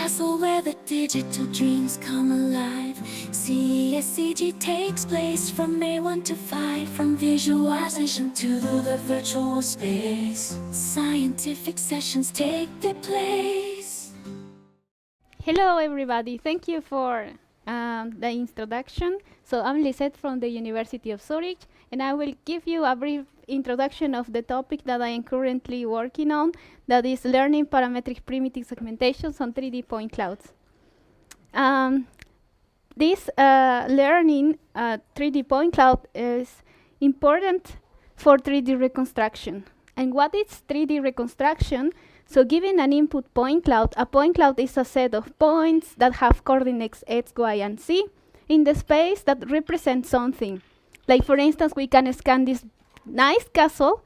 castle where the digital dreams come alive. CESCG takes place from May 1 to 5, from visualization to the virtual space. Scientific sessions take their place. Hello everybody, thank you for the introduction. So I'm Lizeth from the University of Zürich, and I will give you a brief introduction of the topic that I am currently working on, that is learning parametric primitive segmentations on 3D point clouds. This learning 3D point cloud is important for 3D reconstruction. And what is 3D reconstruction? So given an input point cloud, a point cloud is a set of points that have coordinates x, y, and z in the space that represent something. Like for instance, we can scan this nice castle,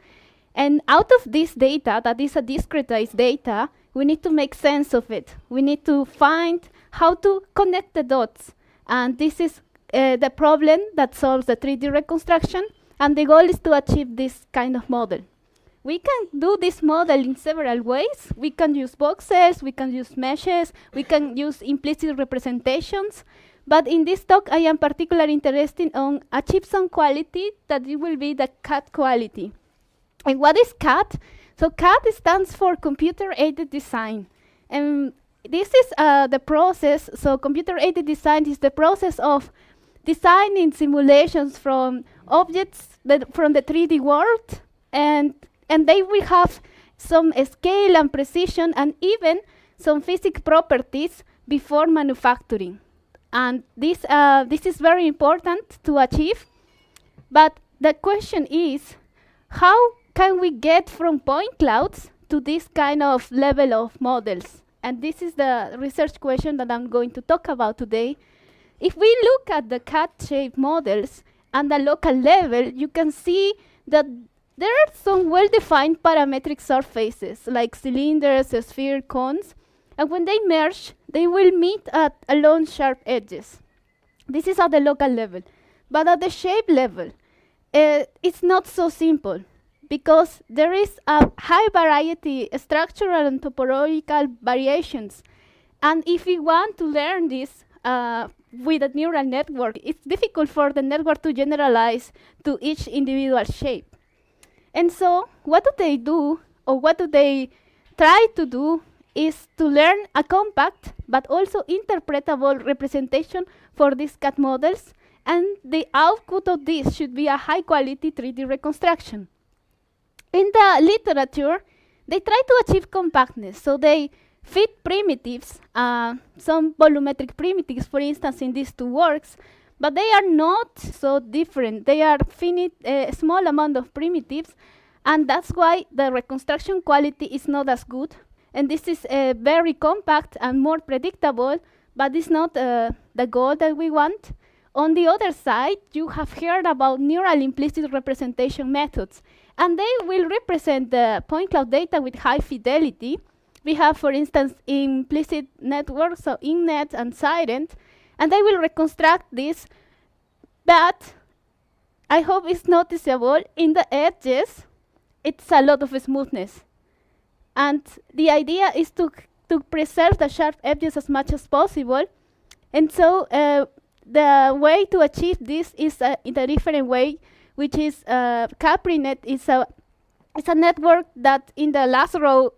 and out of this data, that is a discretized data, we need to make sense of it. We need to find how to connect the dots. And this is the problem that solves the 3D reconstruction, and the goal is to achieve this kind of model. We can do this model in several ways. We can use boxes, we can use meshes, we can use implicit representations. But in this talk, I am particularly interested in achieve some quality that it will be the CAD quality. And what is CAD? So CAD stands for computer-aided design. And this is the process. So computer-aided design is the process of designing simulations from objects from the 3D world, and they will have some scale and precision and even some physics properties before manufacturing. And this is very important to achieve. But the question is, how can we get from point clouds to this kind of level of models? And this is the research question that I'm going to talk about today. If we look at the CAD shape models and the local level, you can see that there are some well-defined parametric surfaces, like cylinders, sphere, cones, and when they merge, they will meet at along sharp edges. This is at the local level. But at the shape level, it's not so simple, because there is a high variety, structural and topological variations. And if we want to learn this with a neural network, it's difficult for the network to generalize to each individual shape. And so what do they do, or what do they try to do, is to learn a compact but also interpretable representation for these CAD models, and the output of this should be a high-quality 3D reconstruction. In the literature, they try to achieve compactness, so they fit primitives, some volumetric primitives, for instance, in these two works, but they are not so different. They are finite, a small amount of primitives, and that's why the reconstruction quality is not as good. And this is very compact and more predictable, but it's not the goal that we want. On the other side, you have heard about neural implicit representation methods, and they will represent the point cloud data with high fidelity. We have, for instance, implicit networks, so INNet and Siren, and they will reconstruct this, but I hope it's noticeable, in the edges, it's a lot of smoothness. And the idea is to preserve the sharp edges as much as possible. And so the way to achieve this is in a different way, which is CAPRI-Net is a network that in the last row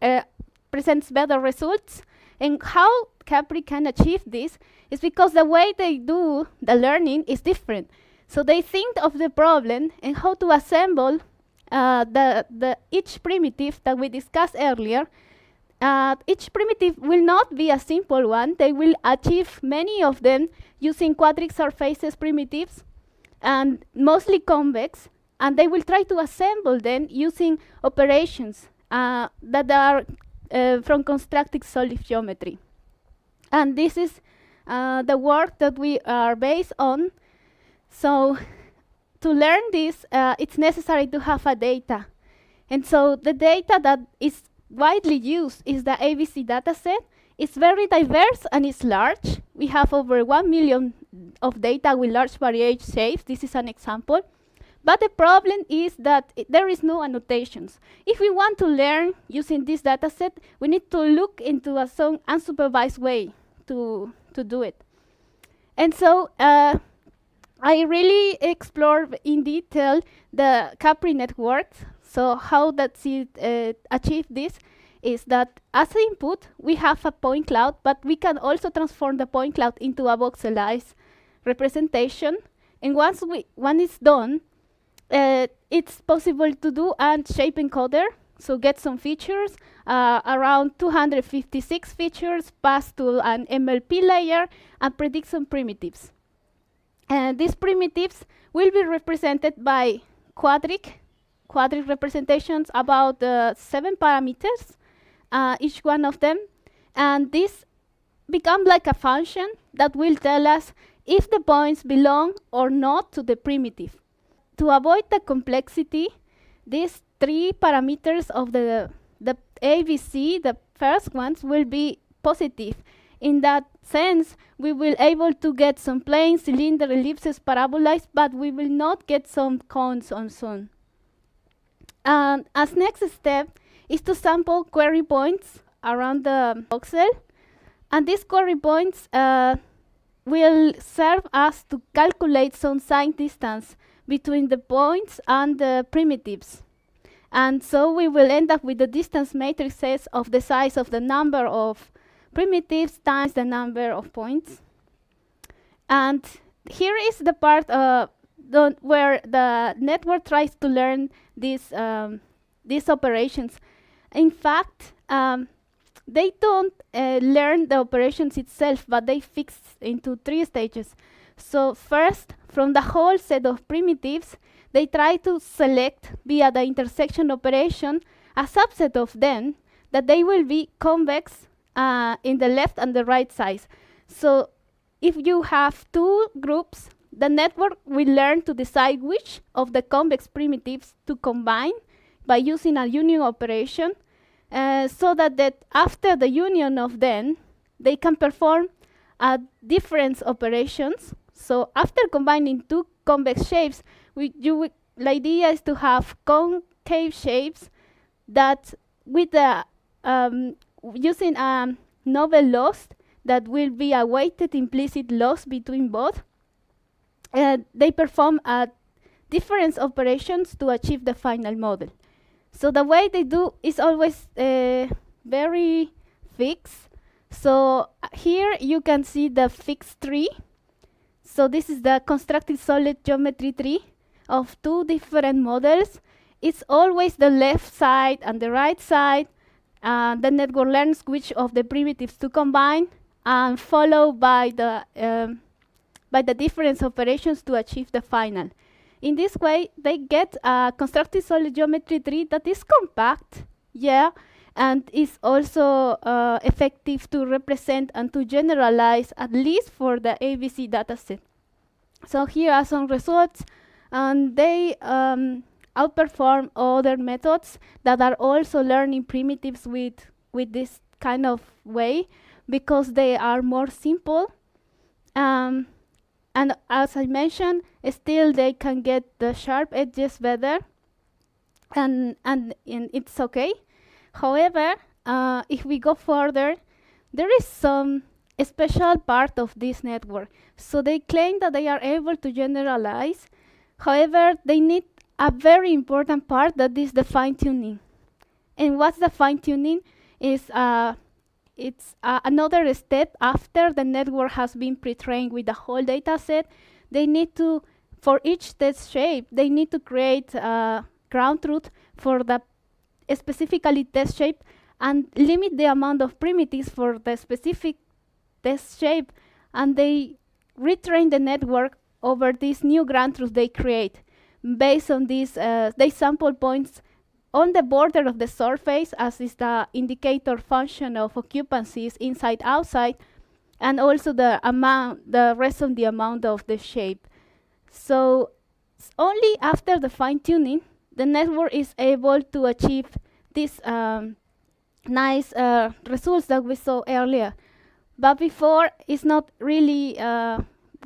presents better results. And how CAPRI can achieve this is because the way they do the learning is different. So they think of the problem and how to assemble each primitive that we discussed earlier. Each primitive will not be a simple one. They will achieve many of them using quadric surfaces primitives, and mostly convex, and they will try to assemble them using operations that are from constructed solid geometry. And this is the work that we are based on. So to learn this, it's necessary to have a data. And so the data that is widely used is the ABC dataset. It's very diverse and it's large. We have over 1 million of data with large variation shapes. This is an example. But the problem is that there is no annotations. If we want to learn using this dataset, we need to look into some unsupervised way to do it. And so I really explored in detail the CAPRI-Net works. So how does it achieve this? Is that as an input, we have a point cloud, but we can also transform the point cloud into a voxelized representation. And once it's done, it's possible to do a shape encoder, so get some features, around 256 features passed to an MLP layer, and predict some primitives. And these primitives will be represented by quadric representations, about 7 parameters, each one of them. And this becomes like a function that will tell us if the points belong or not to the primitive. To avoid the complexity, these 3 parameters of the ABC, the first ones, will be positive. In that sense, we will able to get some planes, cylinder, ellipses, parabolas, but we will not get some cones on some. And as next step is to sample query points around the voxel. And these query points will serve us to calculate some sign distance between the points and the primitives. And so we will end up with the distance matrices of the size of the number of primitives times the number of points. And here is the part where the network tries to learn these operations. In fact, they don't learn the operations itself, but they fix into 3 stages. So first, from the whole set of primitives, they try to select via the intersection operation a subset of them that they will be convex in the left and the right sides. So if you have 2 groups, the network will learn to decide which of the convex primitives to combine by using a union operation, so that after the union of them, they can perform difference operations. So after combining 2 convex shapes, the idea is to have concave shapes that with the using a novel loss that will be a weighted implicit loss between both. They perform difference operations to achieve the final model. So the way they do is always very fixed. So here you can see the fixed tree. So this is the constructed solid geometry tree of 2 different models. It's always the left side and the right side. The network learns which of the primitives to combine, and followed by the difference operations to achieve the final. In this way, they get a constructed solid geometry tree that is compact, and is also effective to represent and to generalize, at least for the ABC dataset. So here are some results, and they outperform other methods that are also learning primitives with this kind of way, because they are more simple. And as I mentioned, still they can get the sharp edges better, and it's okay. However, if we go further, there is some special part of this network. So they claim that they are able to generalize. However, they need a very important part, that is the fine-tuning. And what's the fine-tuning? It's another step after the network has been pre-trained with the whole data set. They need to, for each test shape, they need to create ground truth for the specifically test shape, and limit the amount of primitives for the specific test shape, and they retrain the network over this new ground truth they create. Based on this, they sample points on the border of the surface, as is the indicator function of occupancies inside outside, and also the rest of the amount of the shape. So only after the fine-tuning, the network is able to achieve these nice results that we saw earlier. But before, it's not really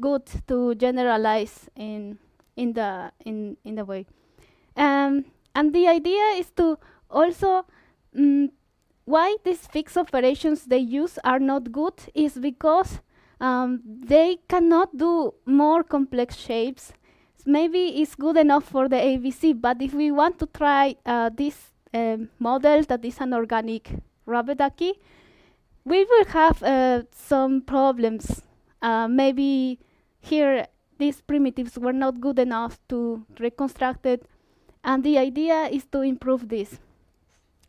good to generalize in in the way. And the idea is to also why these fixed operations they use are not good is because they cannot do more complex shapes. Maybe it's good enough for the ABC, but if we want to try this model that is an organic rubber ducky, we will have some problems. Maybe here these primitives were not good enough to reconstruct it, and the idea is to improve this.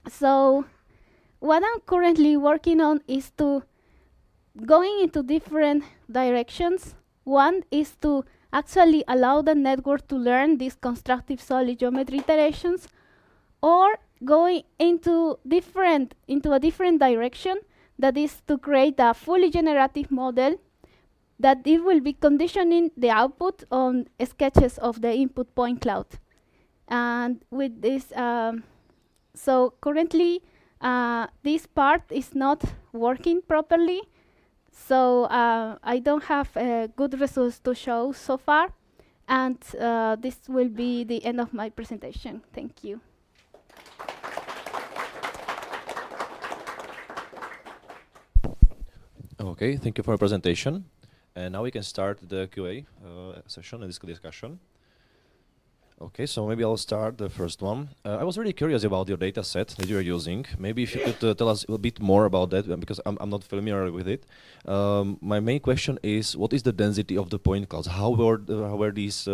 So what I'm currently working on is to going into different directions. One is to actually allow the network to learn these constructive solid geometry iterations, or going into a different direction, that is to create a fully generative model that it will be conditioning the output on sketches of the input point cloud. And with this, so currently this part is not working properly, so I don't have good results to show so far, and this will be the end of my presentation. Thank you. Okay, thank you for your presentation. And now we can start the QA session and discussion. Okay, so maybe I'll start the first one. I was really curious about your data set that you're using. Maybe if you could tell us a bit more about that, because I'm not familiar with it. My main question is, what is the density of the point clouds? How were these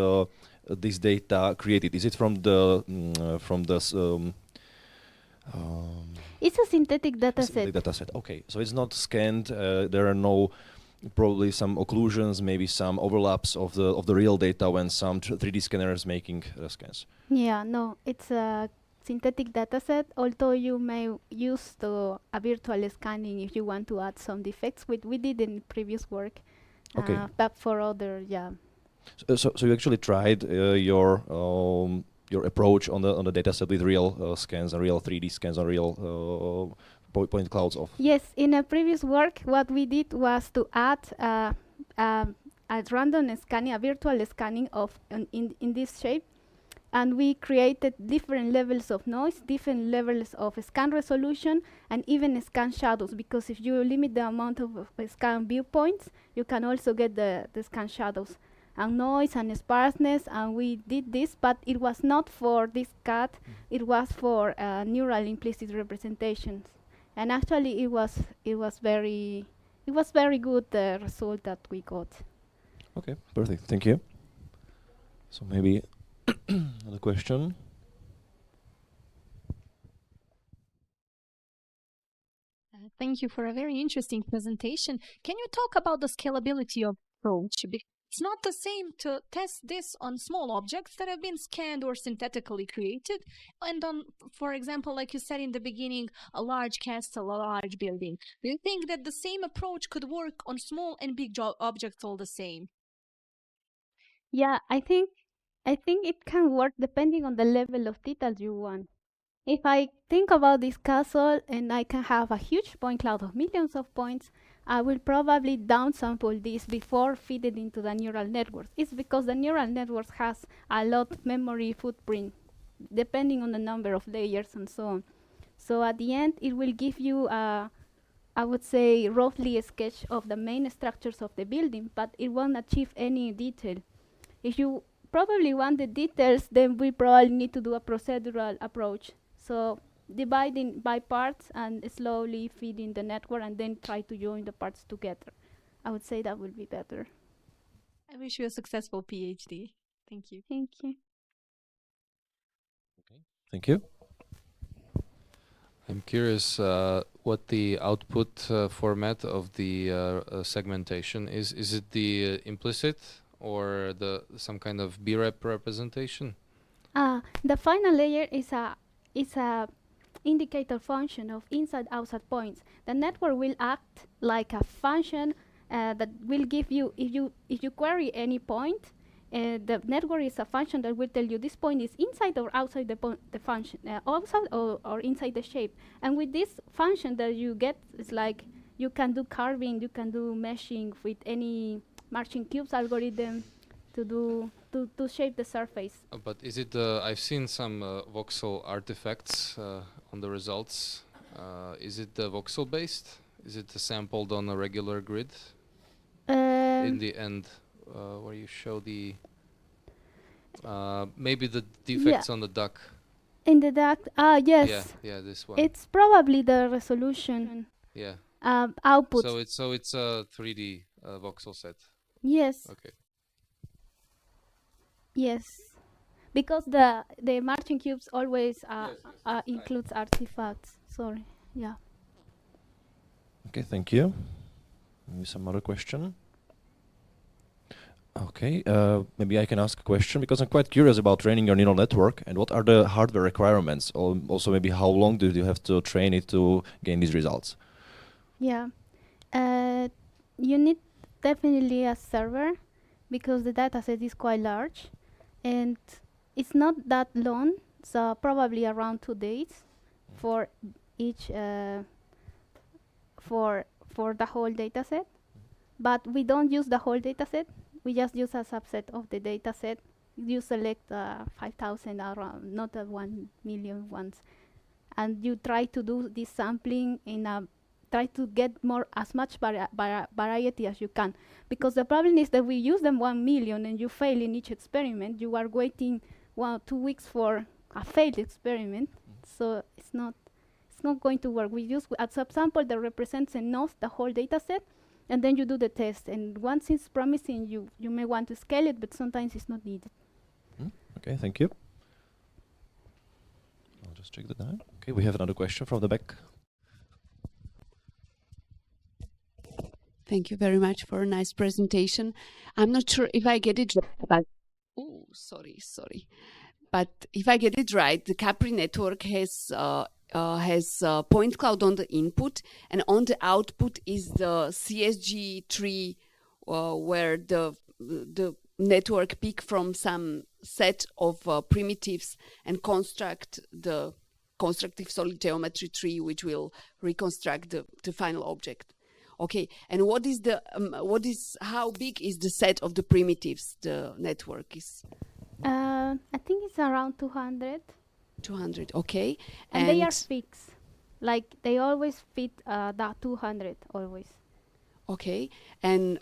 this data created? Is it from the It's a synthetic data synthetic set. data set? Okay, so it's not scanned. There are no probably some occlusions, maybe some overlaps of the real data when some 3D scanner is making scans. Yeah, no, it's a synthetic data set, although you may use a virtual scanning if you want to add some defects, which we did in previous work. Okay. But for other, yeah. So you actually tried your approach on the data set with real scans and real 3D scans and real point clouds of. Yes, in a previous work, what we did was to add a random scanning, a virtual scanning of in this shape, and we created different levels of noise, different levels of scan resolution, and even scan shadows, because if you limit the amount of scan viewpoints, you can also get the scan shadows and noise and sparseness, and we did this, but it was not for this cut, it was for neural implicit representations. And actually it was very good, the result that we got. Okay, perfect. Thank you. So maybe another question. Thank you for a very interesting presentation. Can you talk about the scalability of approach? It's not the same to test this on small objects that have been scanned or synthetically created, and on, for example, like you said in the beginning, a large castle, a large building. Do you think that the same approach could work on small and big objects all the same? Yeah, I think it can work depending on the level of details you want. If I think about this castle and I can have a huge point cloud of millions of points, I will probably downsample this before feeding into the neural networks. It's because the neural networks has a lot of memory footprint, depending on the number of layers and so on. So at the end, it will give you I would say roughly a sketch of the main structures of the building, but it won't achieve any detail. If you probably want the details, then we probably need to do a procedural approach. So dividing by parts and slowly feeding the network and then try to join the parts together. I would say that would be better. I wish you a successful PhD. Thank you. Thank you. Okay. Thank you. I'm curious what the output format of the segmentation is. Is it the implicit or some kind of BREP representation? The final layer is a indicator function of inside-outside points. The network will act like a function that will give you, if you query any point, the network is a function that will tell you this point is inside or outside the function, outside or inside the shape. And with this function that you get, it's like you can do carving, you can do meshing with any Marching cubes algorithm to do to shape the surface. But is it? I've seen some voxel artifacts on the results. Is it voxel based? Is it sampled on a regular grid? In the end, where you show the maybe the defects on the duck. In the duct, yes. Yeah, this one. It's probably the resolution Yeah. output. So it's a 3D voxel set. Yes. Okay. Yes. Because the marching cubes always includes artifacts. Sorry. Yeah. Okay, thank you. Maybe some other question. Okay, maybe I can ask a question because I'm quite curious about training your neural network and what are the hardware requirements? Or also maybe how long do you have to train it to gain these results? Yeah. You need definitely a server because the dataset is quite large and it's not that long, so probably around 2 days for each for the whole dataset. But we don't use the whole dataset. We just use a subset of the dataset. You select 5,000 around, not 1 million ones, and you try to do this sampling in a try to get as much variety as you can. Because the problem is that we use them 1 million and you fail in each experiment. You are waiting 1 or 2 weeks for a failed experiment, so it's not going to work. We use a subsample that represents enough the whole dataset. And then you do the test, and once it's promising, you may want to scale it, but sometimes it's not needed. Okay, thank you. I'll just check that out. Okay, we have another question from the back. Thank you very much for a nice presentation. I'm not sure if I get it right, but But if I get it right, the CAPRI network has point cloud on the input, and on the output is the CESCG tree, where the network pick from some set of primitives and construct the constructive solid geometry tree, which will reconstruct the final object. Okay, and how big is the set of the primitives the network is? I think it's around 200. 200, okay. And they are fixed. Like, they always fit that 200, always. Okay, and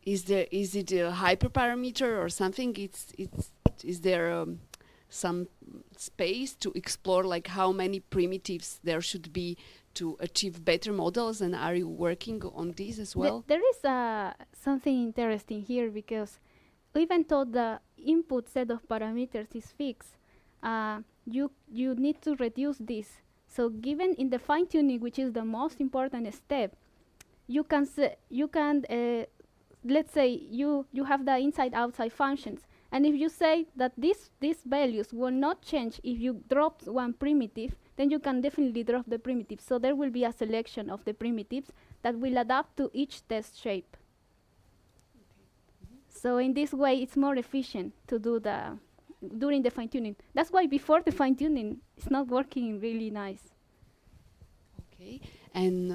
is it a hyperparameter or something? Is there some space to explore, like how many primitives there should be to achieve better models, and are you working on this as well? There is something interesting here, because even though the input set of parameters is fixed, you need to reduce this. So given in the fine-tuning, which is the most important step, you can let's say you have the inside-outside functions, and if you say that these values will not change if you drop one primitive, then you can definitely drop the primitive. So there will be a selection of the primitives that will adapt to each test shape. So in this way, it's more efficient to do during the fine-tuning. That's why before the fine-tuning, it's not working really nice. Okay, and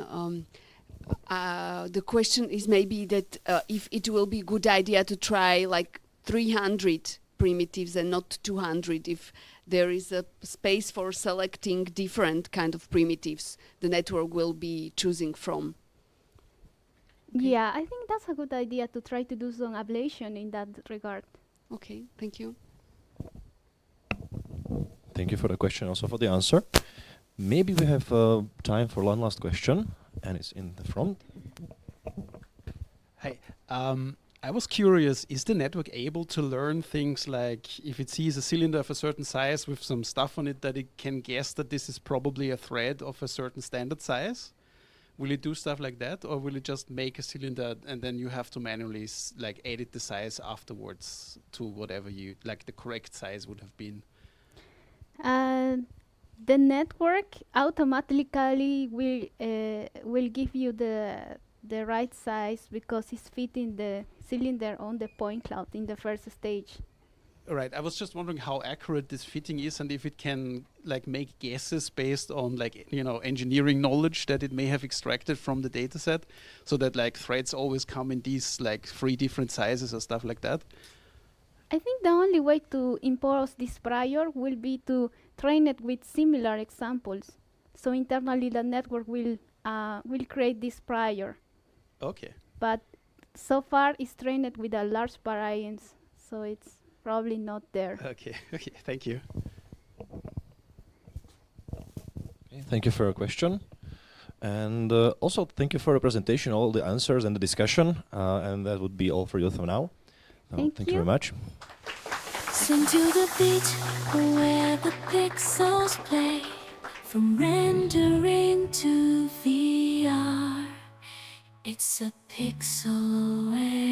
the question is maybe that if it will be a good idea to try like 300 primitives and not 200, if there is a space for selecting different kind of primitives the network will be choosing from. Okay. Yeah, I think that's a good idea to try to do some ablation in that regard. Okay, thank you. Thank you for the question, also for the answer. Maybe we have time for one last question, and it's in the front. Hi. I was curious, is the network able to learn things like if it sees a cylinder of a certain size with some stuff on it, that it can guess that this is probably a thread of a certain standard size? Will it do stuff like that, or will it just make a cylinder and then you have to manually like edit the size afterwards to whatever the correct size would have been? The network automatically will give you the right size because it's fitting the cylinder on the point cloud in the first stage. Right. I was just wondering how accurate this fitting is, and if it can like make guesses based on engineering knowledge that it may have extracted from the data set, so that like threads always come in these like 3 different sizes or stuff like that. I think the only way to impose this prior will be to train it with similar examples. So internally, the network will create this prior. Okay. But so far, it's trained with a large variance, so it's probably not there. Okay. Okay. Thank you. Okay, thank you for your question. And also, thank you for the presentation, all the answers and the discussion. And that would be all for you for now. Thank you you. very much. Sing to the beat where the pixels play, from rendering to VR. It's a pixel away.